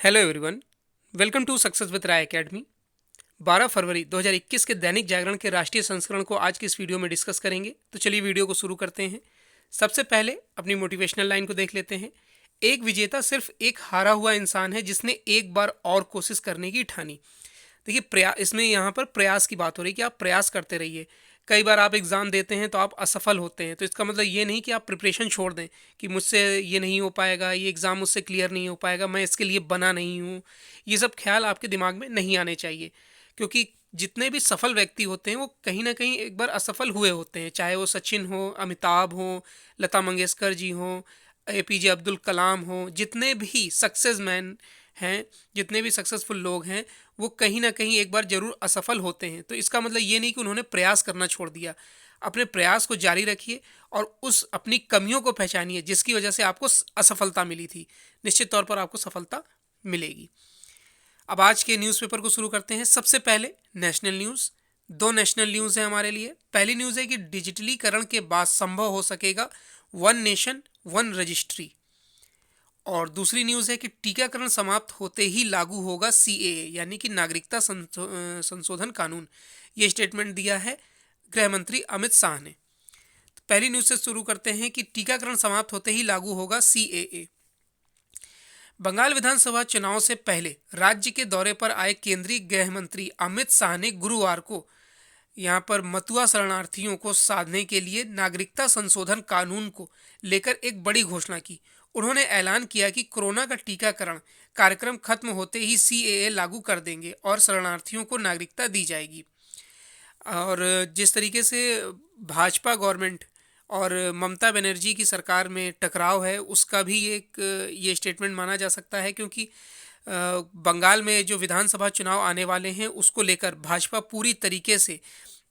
Hello everyone. Welcome to success with Rai academy. 12 फरवरी 2021 के दैनिक जागरण के राष्ट्रीय संस्करण को आज की इस वीडियो में डिस्कस करेंगे। तो चलिए वीडियो को शुरू करते हैं। सबसे पहले अपनी मोटिवेशनल लाइन को देख लेते हैं। एक विजेता सिर्फ एक हारा हुआ इंसान है जिसने एक बार और कोशिश करने की ठानी। देखिए, प्रयास, इसमें यहाँ पर प्रयास की बात हो रही है कि आप प्रयास करते रहिए। कई बार आप एग्ज़ाम देते हैं तो आप असफल होते हैं, तो इसका मतलब ये नहीं कि आप प्रिपरेशन छोड़ दें कि मुझसे ये नहीं हो पाएगा, ये एग्ज़ाम मुझसे क्लियर नहीं हो पाएगा, मैं इसके लिए बना नहीं हूँ। ये सब ख्याल आपके दिमाग में नहीं आने चाहिए, क्योंकि जितने भी सफल व्यक्ति होते हैं वो कहीं ना कहीं एक बार असफल हुए होते हैं। चाहे वो सचिन हो, अमिताभ हो, लता मंगेशकर जी हो, एपीजे अब्दुल कलाम हो, जितने भी सक्सेस मैन हैं, जितने भी सक्सेसफुल लोग हैं, वो कहीं ना कहीं एक बार जरूर असफल होते हैं। तो इसका मतलब ये नहीं कि उन्होंने प्रयास करना छोड़ दिया। अपने प्रयास को जारी रखिए और उस अपनी कमियों को पहचानिए जिसकी वजह से आपको असफलता मिली थी। निश्चित तौर पर आपको सफलता मिलेगी। अब आज के न्यूज़पेपर को शुरू करते हैं। सबसे पहले नेशनल न्यूज़। दो नेशनल न्यूज़ है हमारे लिए। पहली न्यूज़ है कि डिजिटलीकरण के बाद संभव हो सकेगा वन नेशन वन रजिस्ट्री। और दूसरी न्यूज़ है कि टीकाकरण समाप्त होते ही लागू होगा सीएए, यानी कि नागरिकता संशोधन कानून। ये स्टेटमेंट दिया है गृह मंत्री अमित शाह ने। तो पहली न्यूज़ से शुरू करते हैं कि टीकाकरण समाप्त होते ही लागू होगा सीएए। बंगाल विधानसभा चुनाव से पहले राज्य के दौरे पर आए केंद्रीय गृह मंत्री अमित शाह ने गुरुवार को यहाँ पर मतुआ शरणार्थियों को साधने के लिए नागरिकता संशोधन कानून को लेकर एक बड़ी घोषणा की। उन्होंने ऐलान किया कि कोरोना का टीकाकरण कार्यक्रम खत्म होते ही सीएए लागू कर देंगे और शरणार्थियों को नागरिकता दी जाएगी। और जिस तरीके से भाजपा गवर्नमेंट और ममता बनर्जी की सरकार में टकराव है, उसका भी एक ये स्टेटमेंट माना जा सकता है, क्योंकि बंगाल में जो विधानसभा चुनाव आने वाले हैं उसको लेकर भाजपा पूरी तरीके से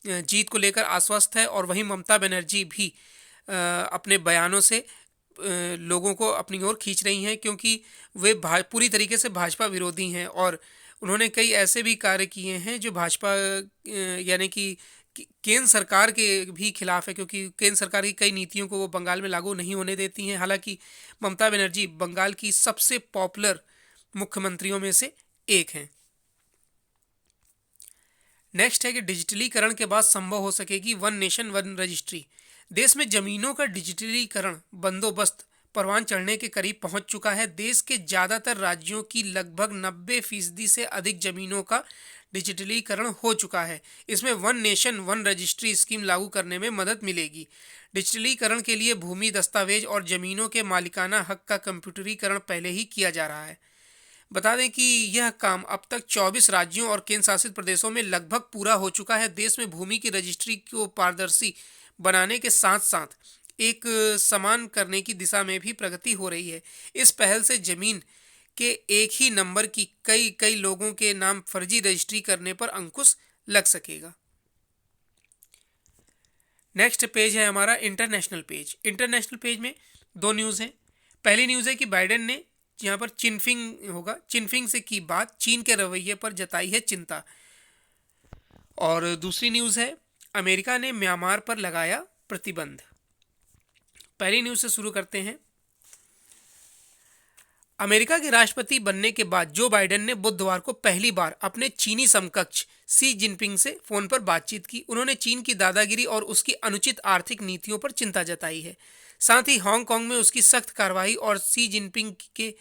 जीत को लेकर आश्वस्त है। और वहीं ममता बनर्जी भी अपने बयानों से लोगों को अपनी ओर खींच रही हैं, क्योंकि वे पूरी तरीके से भाजपा विरोधी हैं। और उन्होंने कई ऐसे भी कार्य किए हैं जो भाजपा यानी कि केंद्र सरकार के भी खिलाफ है, क्योंकि केंद्र सरकार की कई नीतियों को वो बंगाल में लागू नहीं होने देती हैं। हालांकि ममता बनर्जी बंगाल की सबसे पॉपुलर मुख्यमंत्रियों में से एक हैं। नेक्स्ट है कि डिजिटलीकरण के बाद संभव हो सकेगी वन नेशन वन रजिस्ट्री। देश में जमीनों का डिजिटलीकरण बंदोबस्त परवान चढ़ने के करीब पहुंच चुका है। देश के ज़्यादातर राज्यों की लगभग 90% से अधिक जमीनों का डिजिटलीकरण हो चुका है। इसमें one nation one registry scheme लागू करने में मदद मिलेगी। डिजिटलीकरण के लिए भूमि दस्तावेज और जमीनों के मालिकाना हक का कंप्यूटरीकरण पहले ही किया जा रहा है। बता दें कि यह काम अब तक 24 राज्यों और केंद्र शासित प्रदेशों में लगभग पूरा हो चुका है। देश में भूमि की रजिस्ट्री को पारदर्शी बनाने के साथ साथ एक समान करने की दिशा में भी प्रगति हो रही है। इस पहल से जमीन के एक ही नंबर की कई कई लोगों के नाम फर्जी रजिस्ट्री करने पर अंकुश लग सकेगा। नेक्स्ट पेज है हमारा इंटरनेशनल पेज। इंटरनेशनल पेज में दो न्यूज़ हैं। पहली न्यूज़ है कि बाइडेन ने यहाँ पर चिनफिंग से की बात, चीन के रवैये पर जताई है चिंता। और दूसरी न्यूज़ है अमेरिका ने म्यांमार पर लगाया प्रतिबंध। पहली न्यूज़ से शुरू करते हैं। अमेरिका के राष्ट्रपति बनने के बाद जो बाइडेन ने बुधवार को पहली बार अपने चीनी समकक्ष सी जिनपिंग से फोन पर बातचीत की। उन्होंने चीन की दादागिरी और उसकी अनुचित आर्थिक नीतियों पर चिंता जताई है। साथ ही हांगकांग में उसकी सख्त कार्रवाई और सी जिनपिंग के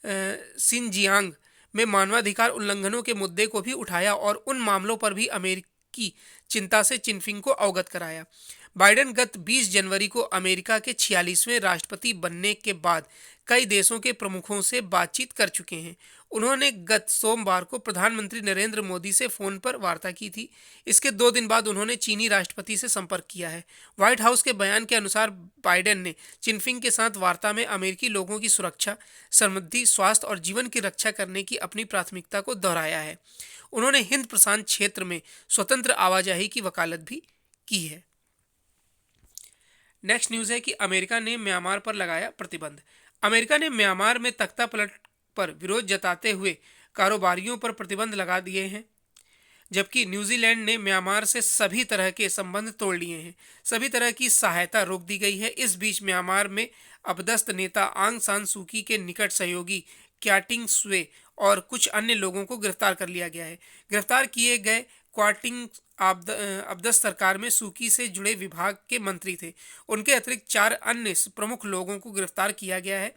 सिनजियांग में मानवाधिकार उल्लंघनों के मुद्दे को भी उठाया और उन मामलों पर भी अमेरिकी चिंता से चिनफिंग को अवगत कराया। बाइडेन गत 20 जनवरी को अमेरिका के 46वें राष्ट्रपति बनने के बाद कई देशों के प्रमुखों से बातचीत कर चुके हैं। उन्होंने गत सोमवार को प्रधानमंत्री नरेंद्र मोदी से फोन पर वार्ता की थी। इसके 2 दिन बाद उन्होंने चीनी राष्ट्रपति से संपर्क किया है। व्हाइट हाउस के बयान के अनुसार बाइडेन ने चिनफिंग के साथ वार्ता में अमेरिकी लोगों की सुरक्षा, समृद्धि, स्वास्थ्य और जीवन की रक्षा करने की अपनी प्राथमिकता को दोहराया है। उन्होंने हिंद प्रशांत क्षेत्र में स्वतंत्र आवाजाही की वकालत भी की है। नेक्स्ट न्यूज़ है कि अमेरिका ने म्यांमार पर लगाया प्रतिबंध। अमेरिका ने म्यांमार में तख्तापलट पर विरोध जताते हुए कारोबारियों पर प्रतिबंध लगा दिए हैं, जबकि न्यूजीलैंड ने म्यांमार से सभी तरह के संबंध तोड़ लिए हैं। सभी तरह की सहायता रोक दी गई है। इस बीच म्यांमार में अपदस्थ नेता आंग सान सूकी के निकट सहयोगी क्याटिंग स्वे और कुछ अन्य लोगों को गिरफ्तार कर लिया गया है। गिरफ्तार किए गए क्वाटिंग अब्दस सरकार में सूकी से जुड़े विभाग के मंत्री थे। उनके अतिरिक्त 4 अन्य प्रमुख लोगों को गिरफ्तार किया गया है।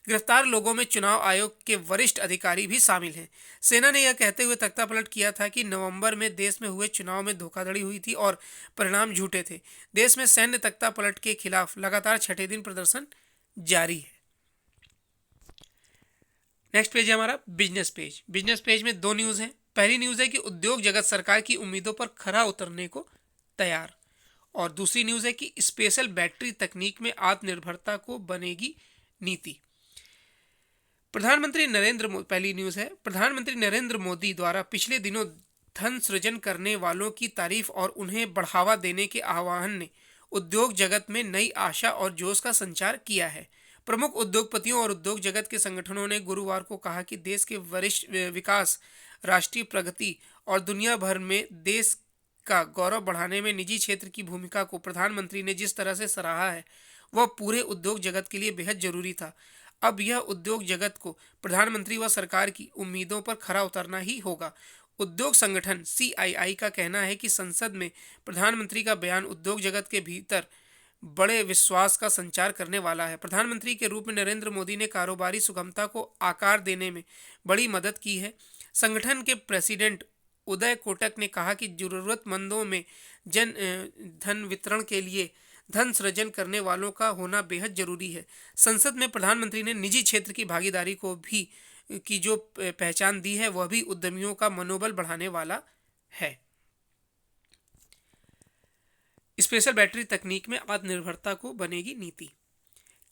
गिरफ्तार लोगों में चुनाव आयोग के वरिष्ठ अधिकारी भी शामिल हैं। सेना ने यह कहते हुए तख्तापलट किया था कि नवंबर में देश में हुए चुनाव में धोखाधड़ी हुई थी और परिणाम झूठे थे। देश में सैन्य तख्तापलट के खिलाफ लगातार छठे दिन प्रदर्शन जारी है। नेक्स्ट पेज है हमारा बिजनेस पेज। बिजनेस पेज में 2 न्यूज़ हैं। पहली न्यूज़ है कि उद्योग जगत सरकार की उम्मीदों पर खरा उतरने को तैयार, और दूसरी न्यूज़ है कि स्पेशल बैटरी तकनीक में आत्मनिर्भरता को बनेगी नीति। पहली न्यूज़ है, प्रधानमंत्री नरेंद्र मोदी द्वारा पिछले दिनों धन सृजन करने वालों की तारीफ और उन्हें बढ़ावा देने के आह्वान ने उद्योग जगत में नई आशा और जोश का संचार किया है। प्रमुख उद्योगपतियों और उद्योग जगत के संगठनों ने गुरुवार को कहा कि देश के वरिष्ठ विकास, राष्ट्रीय प्रगति और दुनिया भर में देश का गौरव बढ़ाने में निजी क्षेत्र की भूमिका को प्रधानमंत्री ने जिस तरह से सराहा है, वह पूरे उद्योग जगत के लिए बेहद जरूरी था। अब यह उद्योग जगत को प्रधानमंत्री व सरकार की उम्मीदों पर खरा उतरना ही होगा। उद्योग संगठन CII का कहना है कि संसद में प्रधानमंत्री का बयान उद्योग जगत के भीतर बड़े विश्वास का संचार करने वाला है। प्रधानमंत्री के रूप में नरेंद्र मोदी ने कारोबारी सुगमता को आकार देने में बड़ी मदद की है। संगठन के प्रेसिडेंट उदय कोटक ने कहा कि जरूरतमंदों में धन वितरण के लिए धन सृजन करने वालों का होना बेहद जरूरी है। संसद में प्रधानमंत्री ने निजी क्षेत्र की भागीदारी को भी की जो पहचान दी है, वह भी उद्यमियों का मनोबल बढ़ाने वाला है। स्पेशल बैटरी तकनीक में आत्मनिर्भरता को बनेगी नीति।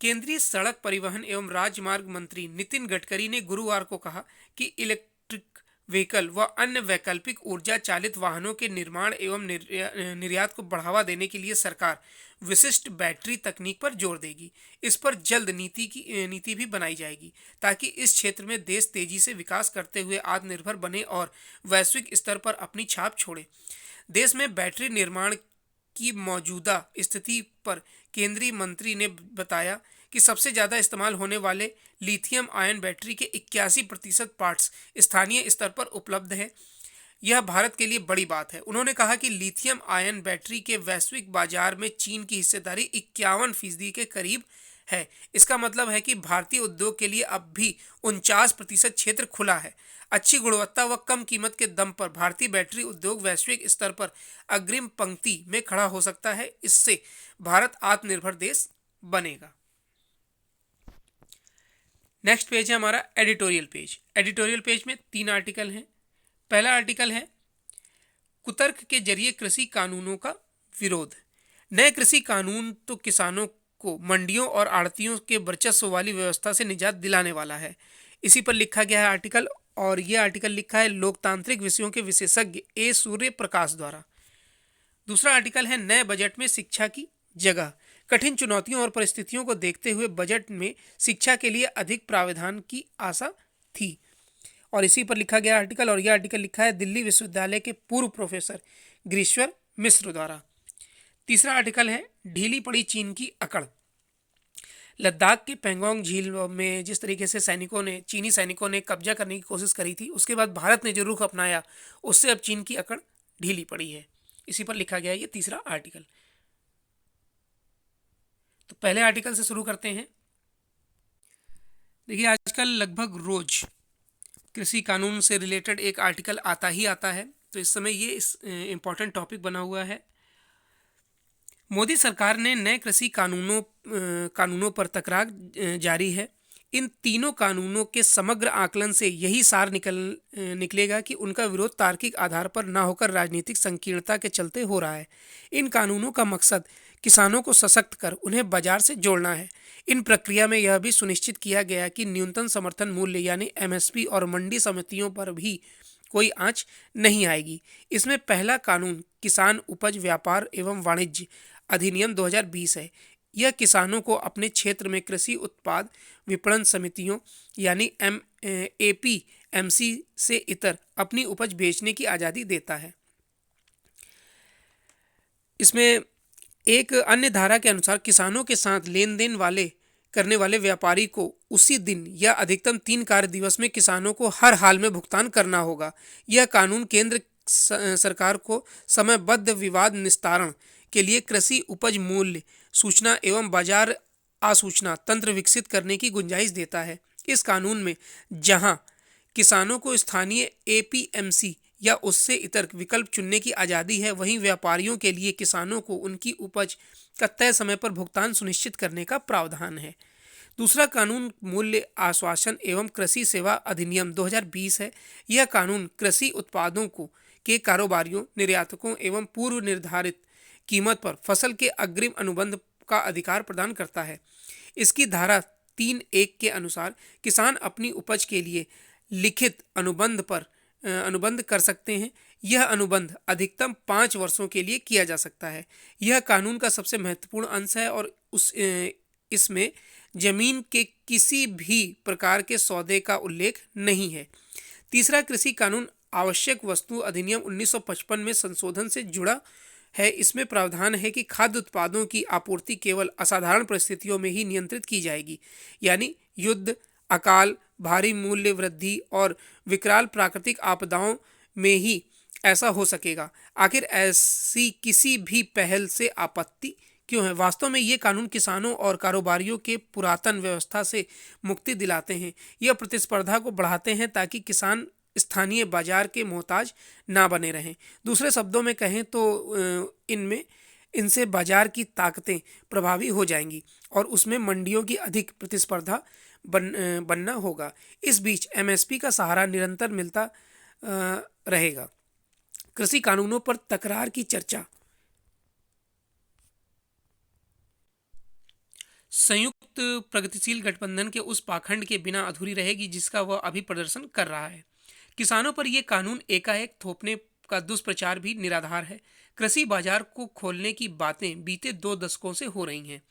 केंद्रीय सड़क परिवहन एवं राजमार्ग मंत्री नितिन गडकरी ने गुरुवार को कहा कि इलेक्ट्रिक व्हीकल व अन्य वैकल्पिक ऊर्जा चालित वाहनों के निर्माण एवं निर्यात को बढ़ावा देने के लिए सरकार विशिष्ट बैटरी तकनीक पर जोर देगी। इस पर जल्द नीति भी बनाई जाएगी ताकि इस क्षेत्र में देश तेजी से विकास करते हुए आत्मनिर्भर बने और वैश्विक स्तर पर अपनी छाप छोड़े। देश में बैटरी निर्माण की मौजूदा स्थिति पर केंद्रीय मंत्री ने बताया कि सबसे ज़्यादा इस्तेमाल होने वाले लिथियम आयन बैटरी के 81% पार्ट्स स्थानीय स्तर पर उपलब्ध हैं। यह भारत के लिए बड़ी बात है। उन्होंने कहा कि लिथियम आयन बैटरी के वैश्विक बाजार में चीन की हिस्सेदारी 51% के करीब है। इसका मतलब है कि भारतीय उद्योग के लिए अब भी 49% क्षेत्र खुला है। अच्छी गुणवत्ता व कम कीमत के दम पर भारतीय बैटरी उद्योग वैश्विक स्तर पर अग्रिम पंक्ति में खड़ा हो सकता है। इससे भारत आत्मनिर्भर देश बनेगा। नेक्स्ट पेज है हमारा एडिटोरियल पेज। एडिटोरियल पेज में 3 आर्टिकल हैं। पहला आर्टिकल है कुतर्क के जरिए कृषि कानूनों का विरोध। नए कृषि कानून तो किसानों को मंडियों और आड़तियों के वर्चस्व वाली व्यवस्था से निजात दिलाने वाला है। इसी पर लिखा गया है आर्टिकल, और यह आर्टिकल लिखा है लोकतांत्रिक विषयों के विशेषज्ञ ए सूर्य प्रकाश द्वारा। दूसरा आर्टिकल है नए बजट में शिक्षा की जगह। कठिन चुनौतियों और परिस्थितियों को देखते हुए बजट में शिक्षा के लिए अधिक प्रावधान की आशा थी, और इसी पर लिखा गया आर्टिकल, और यह आर्टिकल लिखा है दिल्ली विश्वविद्यालय के पूर्व प्रोफेसर गिरीश्वर मिश्र द्वारा। तीसरा आर्टिकल है ढीली पड़ी चीन की अकड़। लद्दाख के पेंगोंग झील में जिस तरीके से चीनी सैनिकों ने कब्जा करने की कोशिश करी थी, उसके बाद भारत ने जो रुख अपनाया, उससे अब चीन की अकड़ ढीली पड़ी है। इसी पर लिखा गया है ये तीसरा आर्टिकल। तो पहले आर्टिकल से शुरू करते हैं। देखिए, आजकल लगभग रोज कृषि कानून से रिलेटेड एक आर्टिकल आता ही आता है, तो इस समय ये इम्पोर्टेंट टॉपिक बना हुआ है। मोदी सरकार ने नए कृषि कानूनों पर तकरार जारी है। इन तीनों कानूनों के समग्र आकलन से यही सार निकलेगा कि उनका विरोध तार्किक आधार पर न होकर राजनीतिक संकीर्णता के चलते हो रहा है। इन कानूनों का मकसद किसानों को सशक्त कर उन्हें बाजार से जोड़ना है। इन प्रक्रिया में यह भी सुनिश्चित किया गया कि न्यूनतम समर्थन मूल्य यानी MSP और मंडी समितियों पर भी कोई आंच नहीं आएगी। इसमें पहला कानून किसान उपज व्यापार एवं वाणिज्य अधिनियम 2020 है। यह किसानों को अपने क्षेत्र में कृषि उत्पाद विपणन समितियों यानी APMC से इतर अपनी उपज बेचने की आज़ादी देता है। इसमें एक अन्य धारा के अनुसार किसानों के साथ लेन देन वाले करने वाले व्यापारी को उसी दिन या अधिकतम 3 कार्य दिवस में किसानों को हर हाल में भुगतान करना होगा। यह कानून केंद्र सरकार को समयबद्ध विवाद निस्तारण के लिए कृषि उपज मूल्य सूचना एवं बाजार आसूचना तंत्र विकसित करने की गुंजाइश देता है। इस कानून में जहां किसानों को स्थानीय एपीएमसी या उससे इतर विकल्प चुनने की आज़ादी है, वहीं व्यापारियों के लिए किसानों को उनकी उपज का तय समय पर भुगतान सुनिश्चित करने का प्रावधान है। दूसरा कानून मूल्य आश्वासन एवं कृषि सेवा अधिनियम 2020 है। यह कानून कृषि उत्पादों को के कारोबारियों, निर्यातकों एवं पूर्व निर्धारित कीमत पर फसल के अग्रिम अनुबंध का अधिकार प्रदान करता है। इसकी धारा 3(1) के अनुसार किसान अपनी उपज के लिए लिखित अनुबंध कर सकते हैं। यह अनुबंध अधिकतम 5 वर्षों के लिए किया जा सकता है। यह कानून का सबसे महत्वपूर्ण अंश है और इसमें जमीन के किसी भी प्रकार के सौदे का उल्लेख नहीं है। तीसरा कृषि कानून आवश्यक वस्तु अधिनियम 1955 में संशोधन से जुड़ा है। इसमें प्रावधान है कि खाद्य उत्पादों की आपूर्ति केवल असाधारण परिस्थितियों में ही नियंत्रित की जाएगी, यानी युद्ध, अकाल, भारी मूल्य वृद्धि और विकराल प्राकृतिक आपदाओं में ही ऐसा हो सकेगा। आखिर ऐसी किसी भी पहल से आपत्ति क्यों है? वास्तव में ये कानून किसानों और कारोबारियों के पुरातन व्यवस्था से मुक्ति दिलाते हैं। यह प्रतिस्पर्धा को बढ़ाते हैं ताकि किसान स्थानीय बाजार के मोहताज ना बने रहें। दूसरे शब्दों में कहें तो इनसे बाजार की ताकतें प्रभावी हो जाएंगी और उसमें मंडियों की अधिक प्रतिस्पर्धा बनना होगा। इस बीच एमएसपी का सहारा निरंतर मिलता रहेगा। कृषि कानूनों पर तकरार की चर्चा संयुक्त प्रगतिशील गठबंधन के उस पाखंड के बिना अधूरी रहेगी जिसका वह अभी प्रदर्शन कर रहा है। किसानों पर यह कानून एकाएक थोपने का दुष्प्रचार भी निराधार है। कृषि बाजार को खोलने की बातें बीते 2 दशकों से हो रही हैं।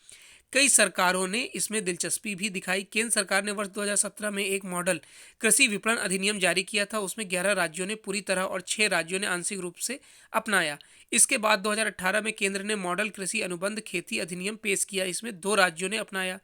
कई सरकारों ने इसमें दिलचस्पी भी दिखाई। केंद्र सरकार ने वर्ष 2017 में एक मॉडल कृषि विपणन अधिनियम जारी किया था। उसमें 11 राज्यों ने पूरी तरह और 6 राज्यों ने आंशिक रूप से अपनाया। इसके बाद 2018 में केंद्र ने मॉडल कृषि अनुबंध खेती अधिनियम पेश किया। इसमें 2 राज्यों ने अपनाया।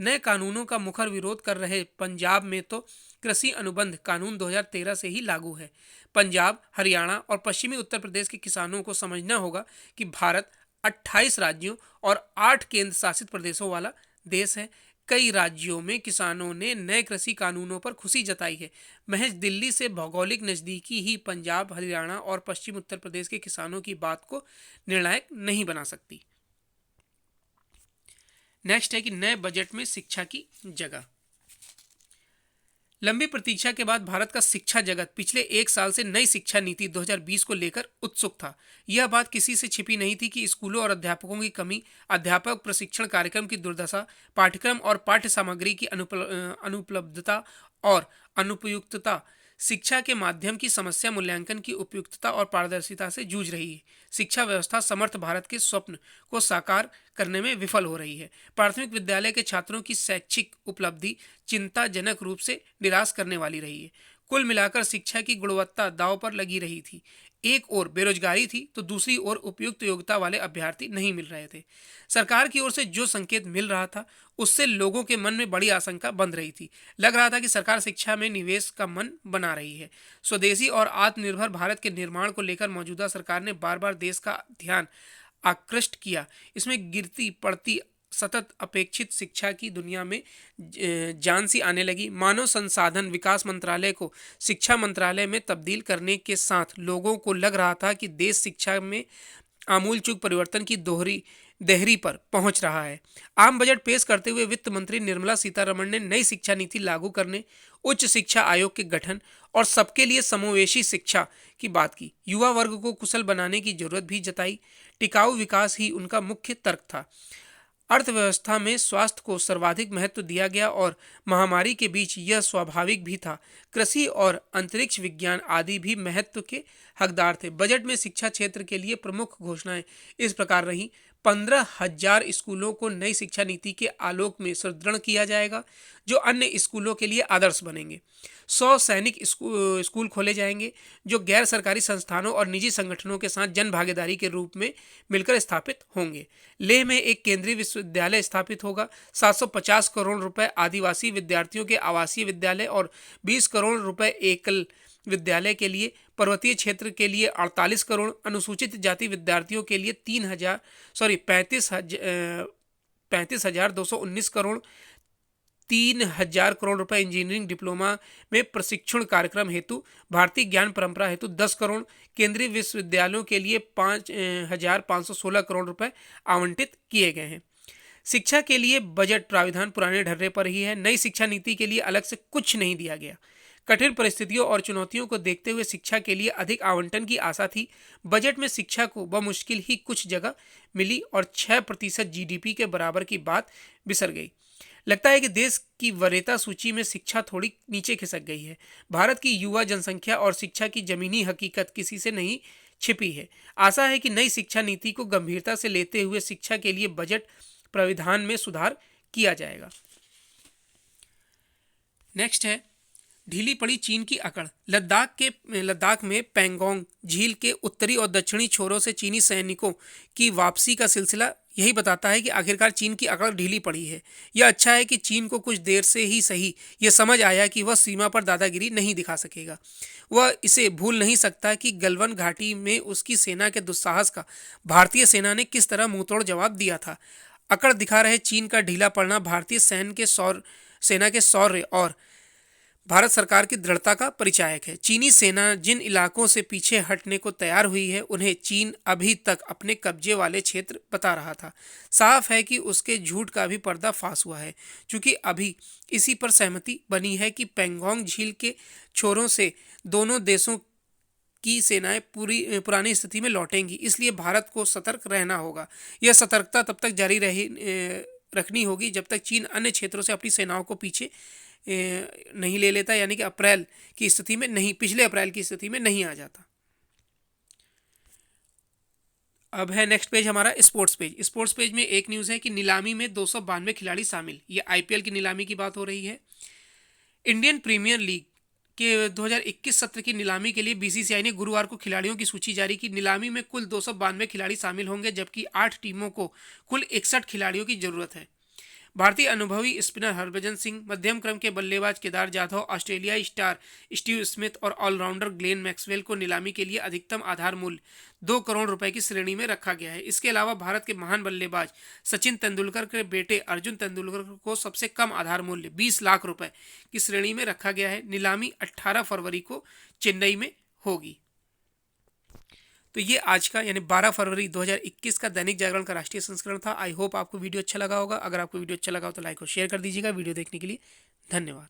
नए कानूनों का मुखर विरोध कर रहे पंजाब में तो कृषि अनुबंध कानून 2013 से ही लागू है। पंजाब, हरियाणा और पश्चिमी उत्तर प्रदेश के किसानों को समझना होगा कि भारत 28 राज्यों और 8 केंद्र शासित प्रदेशों वाला देश है। कई राज्यों में किसानों ने नए कृषि कानूनों पर खुशी जताई है। महज दिल्ली से भौगोलिक नज़दीकी ही पंजाब, हरियाणा और पश्चिम उत्तर प्रदेश के किसानों की बात को निर्णायक नहीं बना सकती। नेक्स्ट है कि नए बजट में शिक्षा की जगह। लंबी प्रतीक्षा के बाद भारत का शिक्षा जगत पिछले 1 साल से नई शिक्षा नीति 2020 को लेकर उत्सुक था। यह बात किसी से छिपी नहीं थी कि स्कूलों और अध्यापकों की कमी, अध्यापक प्रशिक्षण कार्यक्रम की दुर्दशा, पाठ्यक्रम और पाठ्य सामग्री की अनुपलब्धता और अनुपयुक्तता, शिक्षा के माध्यम की समस्या, मूल्यांकन की उपयुक्तता और पारदर्शिता से जूझ रही है। शिक्षा व्यवस्था समर्थ भारत के स्वप्न को साकार करने में विफल हो रही है। प्राथमिक विद्यालय के छात्रों की शैक्षिक उपलब्धि चिंताजनक रूप से निराश करने वाली रही है। कुल मिलाकर शिक्षा की गुणवत्ता दांव पर लगी रही थी। एक ओर बेरोजगारी थी तो दूसरी ओर उपयुक्त योग्यता वाले अभ्यर्थी नहीं मिल रहे थे। सरकार की ओर से जो संकेत मिल रहा था उससे लोगों के मन में बड़ी आशंका बंध रही थी। लग रहा था कि सरकार शिक्षा में निवेश का मन बना रही है। स्वदेशी और आत्मनिर्भर भारत के निर्माण को लेकर मौजूदा सरकार ने बार बार देश का ध्यान आकृष्ट किया। इसमें गिरती पड़ती सतत अपेक्षित शिक्षा की दुनिया में जान सी आने लगी। मानव संसाधन विकास मंत्रालय को शिक्षा मंत्रालय में तब्दील करने के साथ लोगों को लग रहा था कि देश शिक्षा में आमूलचूल परिवर्तन की देहरी पर पहुंच रहा है। आम बजट पेश करते हुए वित्त मंत्री निर्मला सीतारमण ने नई शिक्षा नीति लागू करने, उच्च शिक्षा आयोग के गठन और सबके लिए समावेशी शिक्षा की बात की। युवा वर्ग को कुशल बनाने की जरूरत भी जताई। टिकाऊ विकास ही उनका मुख्य तर्क था। अर्थव्यवस्था में स्वास्थ्य को सर्वाधिक महत्व दिया गया और महामारी के बीच यह स्वाभाविक भी था। कृषि और अंतरिक्ष विज्ञान आदि भी महत्व के हकदार थे। बजट में शिक्षा क्षेत्र के लिए प्रमुख घोषणाएं इस प्रकार रहीं। 15,000 स्कूलों को नई शिक्षा नीति के आलोक में सुदृढ़ किया जाएगा, जो अन्य स्कूलों के लिए आदर्श बनेंगे। 100 सैनिक स्कूल खोले जाएंगे, जो गैर सरकारी संस्थानों और निजी संगठनों के साथ जन भागीदारी के रूप में मिलकर स्थापित होंगे। लेह में एक केंद्रीय विश्वविद्यालय स्थापित होगा। 750 करोड़ रुपए आदिवासी विद्यार्थियों के आवासीय विद्यालय और 20 करोड़ रुपए एकल विद्यालय के लिए, पर्वतीय क्षेत्र के लिए 48 करोड़, अनुसूचित जाति विद्यार्थियों के लिए 35,219 करोड़, 3,000 करोड़ रुपए इंजीनियरिंग डिप्लोमा में प्रशिक्षण कार्यक्रम हेतु, भारतीय ज्ञान परंपरा हेतु 10 करोड़, केंद्रीय विश्वविद्यालयों के लिए 5,516 करोड़ रुपए आवंटित किए गए हैं। शिक्षा के लिए बजट प्राविधान पुराने ढर्रे पर ही है। नई शिक्षा नीति के लिए अलग से कुछ नहीं दिया गया। कठिन परिस्थितियों और चुनौतियों को देखते हुए शिक्षा के लिए अधिक आवंटन की आशा थी। बजट में शिक्षा को बमुश्किल ही कुछ जगह मिली और 6% जीडीपी के बराबर की बात बिसर गई। लगता है कि देश की वरीयता सूची में शिक्षा थोड़ी नीचे खिसक गई है। भारत की युवा जनसंख्या और शिक्षा की जमीनी हकीकत किसी से नहीं छिपी है। आशा है कि नई शिक्षा नीति को गंभीरता से लेते हुए शिक्षा के लिए बजट प्राविधान में सुधार किया जाएगा। नेक्स्ट है ढीली पड़ी चीन की अकड़। लद्दाख में पैंगोंग झील के उत्तरी और दक्षिणी छोरों से चीनी सैनिकों की वापसी का सिलसिला यही बताता है कि आखिरकार चीन की अकड़ ढीली पड़ी है। यह अच्छा है कि चीन को कुछ देर से ही सही यह समझ आया कि वह सीमा पर दादागिरी नहीं दिखा सकेगा। वह इसे भूल नहीं सकता कि गलवान घाटी में उसकी सेना के दुस्साहस का भारतीय सेना ने किस तरह मुंहतोड़ जवाब दिया था। अकड़ दिखा रहे चीन का ढीला पड़ना भारतीय सेना के शौर्य और भारत सरकार की दृढ़ता का परिचायक है। चीनी सेना जिन इलाकों से पीछे हटने को तैयार हुई है, उन्हें चीन अभी तक अपने कब्जे वाले क्षेत्र बता रहा था। साफ है कि उसके झूठ का भी पर्दा फांस हुआ है, क्योंकि अभी इसी पर सहमति बनी है कि पैंगोंग झील के छोरों से दोनों देशों की सेनाएं पुरानी स्थिति में लौटेंगी। इसलिए भारत को सतर्क रहना होगा। यह सतर्कता तब तक जारी रखनी होगी जब तक चीन अन्य क्षेत्रों से अपनी सेनाओं को पीछे नहीं ले लेता, यानी कि पिछले अप्रैल की स्थिति में नहीं आ जाता। अब है नेक्स्ट पेज हमारा स्पोर्ट्स पेज। स्पोर्ट्स पेज में एक न्यूज़ है कि नीलामी में 292 खिलाड़ी शामिल। ये आईपीएल की नीलामी की बात हो रही है। इंडियन प्रीमियर लीग के 2021 सत्र की नीलामी के लिए बीसीसीआई ने गुरुवार को खिलाड़ियों की सूची जारी की। नीलामी में कुल 292 खिलाड़ी शामिल होंगे, जबकि 8 टीमों को कुल 61 खिलाड़ियों की जरूरत है। भारतीय अनुभवी स्पिनर हरभजन सिंह, मध्यम क्रम के बल्लेबाज केदार जाधव, ऑस्ट्रेलियाई स्टार स्टीव स्मिथ और ऑलराउंडर ग्लेन मैक्सवेल को नीलामी के लिए अधिकतम आधार मूल्य 2 करोड़ रुपए की श्रेणी में रखा गया है। इसके अलावा भारत के महान बल्लेबाज सचिन तेंदुलकर के बेटे अर्जुन तेंदुलकर को सबसे कम आधार मूल्य 20 लाख रुपए की श्रेणी में रखा गया है। नीलामी 18 फरवरी को चेन्नई में होगी। तो ये आज का यानी 12 फरवरी 2021 का दैनिक जागरण का राष्ट्रीय संस्करण था। आई होप आपको वीडियो अच्छा लगा होगा। अगर आपको वीडियो अच्छा लगा हो तो लाइक और शेयर कर दीजिएगा। वीडियो देखने के लिए धन्यवाद।